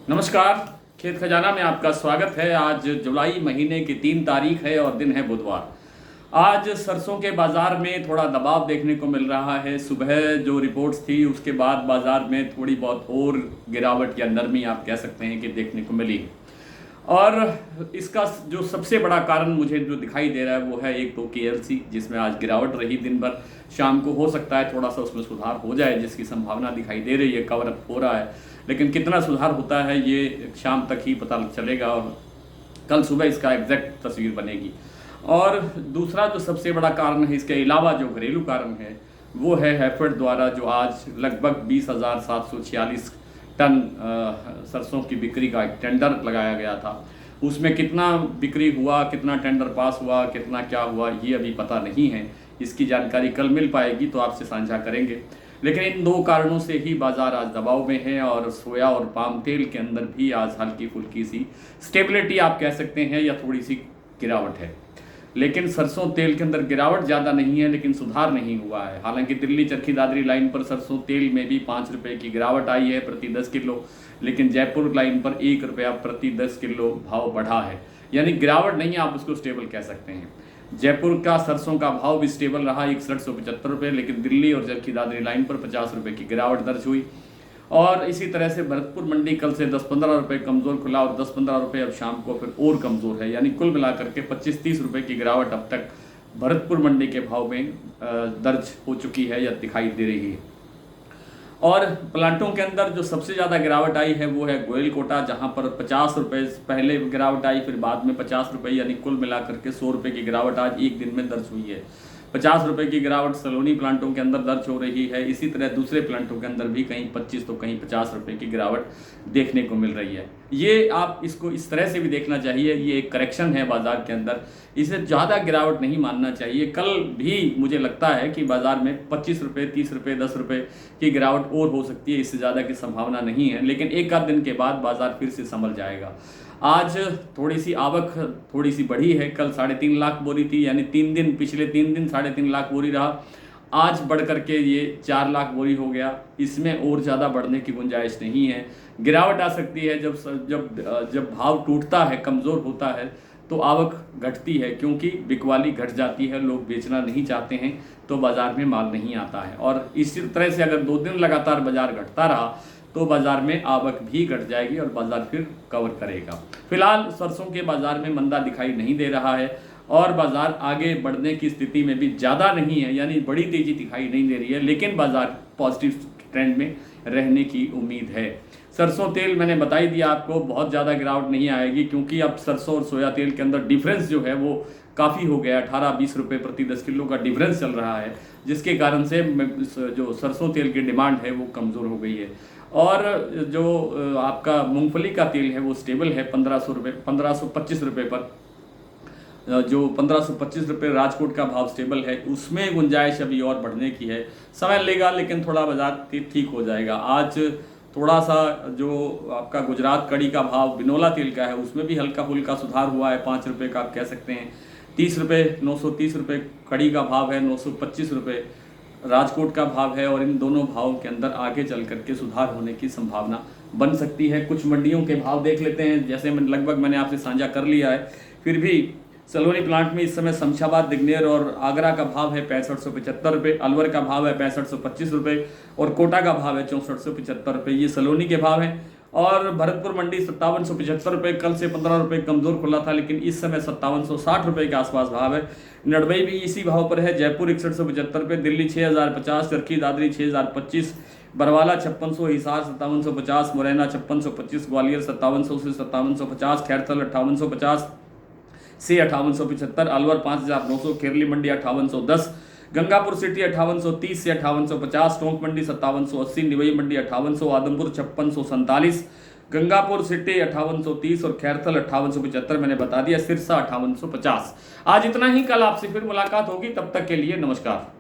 नमस्कार। खेत खजाना में आपका स्वागत है। आज जुलाई महीने की 3 तारीख है और दिन है बुधवार। आज सरसों के बाज़ार में थोड़ा दबाव देखने को मिल रहा है। सुबह जो रिपोर्ट्स थी उसके बाद बाज़ार में थोड़ी बहुत और गिरावट या नरमी आप कह सकते हैं कि देखने को मिली। और इसका जो सबसे बड़ा कारण मुझे जो दिखाई दे रहा है वो है एक तो KLC, जिसमें आज गिरावट रही दिन भर। शाम को हो सकता है थोड़ा सा उसमें सुधार हो जाए, जिसकी संभावना दिखाई दे रही है, कवर अप हो रहा है। लेकिन कितना सुधार होता है ये शाम तक ही पता चलेगा और कल सुबह इसका एग्जैक्ट तस्वीर बनेगी। और दूसरा जो सबसे बड़ा कारण है, इसके अलावा जो घरेलू कारण है, वो है हैफेड द्वारा जो आज लगभग 20,746 टन सरसों की बिक्री का एक टेंडर लगाया गया था। उसमें कितना बिक्री हुआ, कितना टेंडर पास हुआ, कितना क्या हुआ, ये अभी पता नहीं है। इसकी जानकारी कल मिल पाएगी तो आपसे साझा करेंगे। लेकिन इन दो कारणों से ही बाज़ार आज दबाव में है और सोया और पाम तेल के अंदर भी आज हल्की फुल्की सी स्टेबिलिटी आप कह सकते हैं या थोड़ी सी गिरावट है। लेकिन सरसों तेल के अंदर गिरावट ज़्यादा नहीं है, लेकिन सुधार नहीं हुआ है। हालांकि दिल्ली चरखी दादरी लाइन पर सरसों तेल में भी 5 रुपये की गिरावट आई है प्रति 10 किलो, लेकिन जयपुर लाइन पर 1 रुपया प्रति 10 किलो भाव बढ़ा है। यानी गिरावट नहीं है, आप उसको स्टेबल कह सकते हैं। जयपुर का सरसों का भाव भी स्टेबल रहा 6175 रुपये, लेकिन दिल्ली और चरखी दादरी लाइन पर 50 रुपये की गिरावट दर्ज हुई। और इसी तरह से भरतपुर मंडी कल से 10-15 रुपये कमज़ोर खुला और 10-15 रुपये अब शाम को फिर और कमज़ोर है। यानी कुल मिलाकर के 25-30 रुपये की गिरावट अब तक भरतपुर मंडी के भाव में दर्ज हो चुकी है या दिखाई दे रही है। और प्लांटों के अंदर जो सबसे ज़्यादा गिरावट आई है वो है गोयल कोटा, जहाँ पर 50 रुपये पहले गिरावट आई, फिर बाद में 50 रुपये, यानी कुल मिलाकर के 100 रुपये की गिरावट आज एक दिन में दर्ज हुई है। 50 रुपये की गिरावट सलोनी प्लांटों के अंदर दर्ज हो रही है। इसी तरह दूसरे प्लांटों के अंदर भी कहीं 25 तो कहीं 50 रुपये की गिरावट देखने को मिल रही है। ये आप इसको इस तरह से भी देखना चाहिए, ये एक करेक्शन है बाज़ार के अंदर, इसे ज़्यादा गिरावट नहीं मानना चाहिए। कल भी मुझे लगता है कि बाज़ार में 25 रुपये, 30 रुपये, 10 रुपये की गिरावट और हो सकती है, इससे ज़्यादा की संभावना नहीं है। लेकिन एक आध दिन के बाद बाज़ार फिर से संभल जाएगा। आज थोड़ी सी आवक थोड़ी सी बढ़ी है। कल 3.5 लाख बोरी थी, यानी 3 दिन, पिछले 3 दिन 3.5 लाख बोरी रहा। आज बढ़ करके ये 4 लाख बोरी हो गया। इसमें और ज़्यादा बढ़ने की गुंजाइश नहीं है। गिरावट आ सकती है जब भाव टूटता है, कमज़ोर होता है तो आवक घटती है, क्योंकि बिकवाली घट जाती है, लोग बेचना नहीं चाहते हैं तो बाज़ार में माल नहीं आता है। और इसी तरह से अगर 2 दिन लगातार बाज़ार घटता रहा तो बाज़ार में आवक भी घट जाएगी और बाज़ार फिर कवर करेगा। फिलहाल सरसों के बाज़ार में मंदा दिखाई नहीं दे रहा है और बाज़ार आगे बढ़ने की स्थिति में भी ज़्यादा नहीं है, यानी बड़ी तेज़ी दिखाई नहीं दे रही है, लेकिन बाज़ार पॉजिटिव ट्रेंड में रहने की उम्मीद है। सरसों तेल मैंने बता ही दिया आपको, बहुत ज़्यादा गिरावट नहीं आएगी, क्योंकि अब सरसों और सोया तेल के अंदर डिफरेंस जो है वो काफ़ी हो गया। 18-20 रुपये प्रति 10 किलो का डिफरेंस चल रहा है, जिसके कारण से जो सरसों तेल की डिमांड है वो कमज़ोर हो गई है। और जो आपका मूंगफली का तेल है वो स्टेबल है 1525 रुपये पर। जो 1525 रुपये राजकोट का भाव स्टेबल है, उसमें गुंजाइश अभी और बढ़ने की है। समय लेगा, लेकिन थोड़ा बाजार ठीक हो जाएगा। आज थोड़ा सा जो आपका गुजरात कड़ी का भाव बिनोला तेल का है उसमें भी हल्का फुल्का सुधार हुआ है, 5 रुपये का आप कह सकते हैं। 30 रुपये, 930 रुपये कड़ी का भाव है, 925 रुपये राजकोट का भाव है। और इन दोनों भावों के अंदर आगे चल करके सुधार होने की संभावना बन सकती है। कुछ मंडियों के भाव देख लेते हैं, जैसे मैंने आपसे साझा कर लिया है। फिर भी सलोनी प्लांट में इस समय शमशाबाद, दिग्नेर और आगरा का भाव है 6575 रुपये, अलवर का भाव है 6525 रुपये और कोटा का भाव है 6475 रुपये। ये सलोनी के भाव हैं। और भरतपुर मंडी 5775 रुपये, कल से 15 रुपये कमज़ोर खुला था, लेकिन इस समय 5760 रुपये के आसपास भाव है। नडबई भी इसी भाव पर है। जयपुर 6175 रुपये, दिल्ली 6050, चरखी दादरी 6025, बरवाला 5600, हिसार 5750, मुरैना 5625, ग्वालियर 5700 से 5750, खैरथल 5850 से 5875, अलवर 5900, खेरली मंडी 5810, गंगापुर सिटी 5830 से 5850, टोंक मंडी 5780, निवई मंडी 5800, आदमपुर 5647, गंगापुर सिटी 5830 और खैरथल 5875 मैंने बता दिया, सिरसा 5850। आज इतना ही। कल आपसे फिर मुलाकात होगी, तब तक के लिए नमस्कार।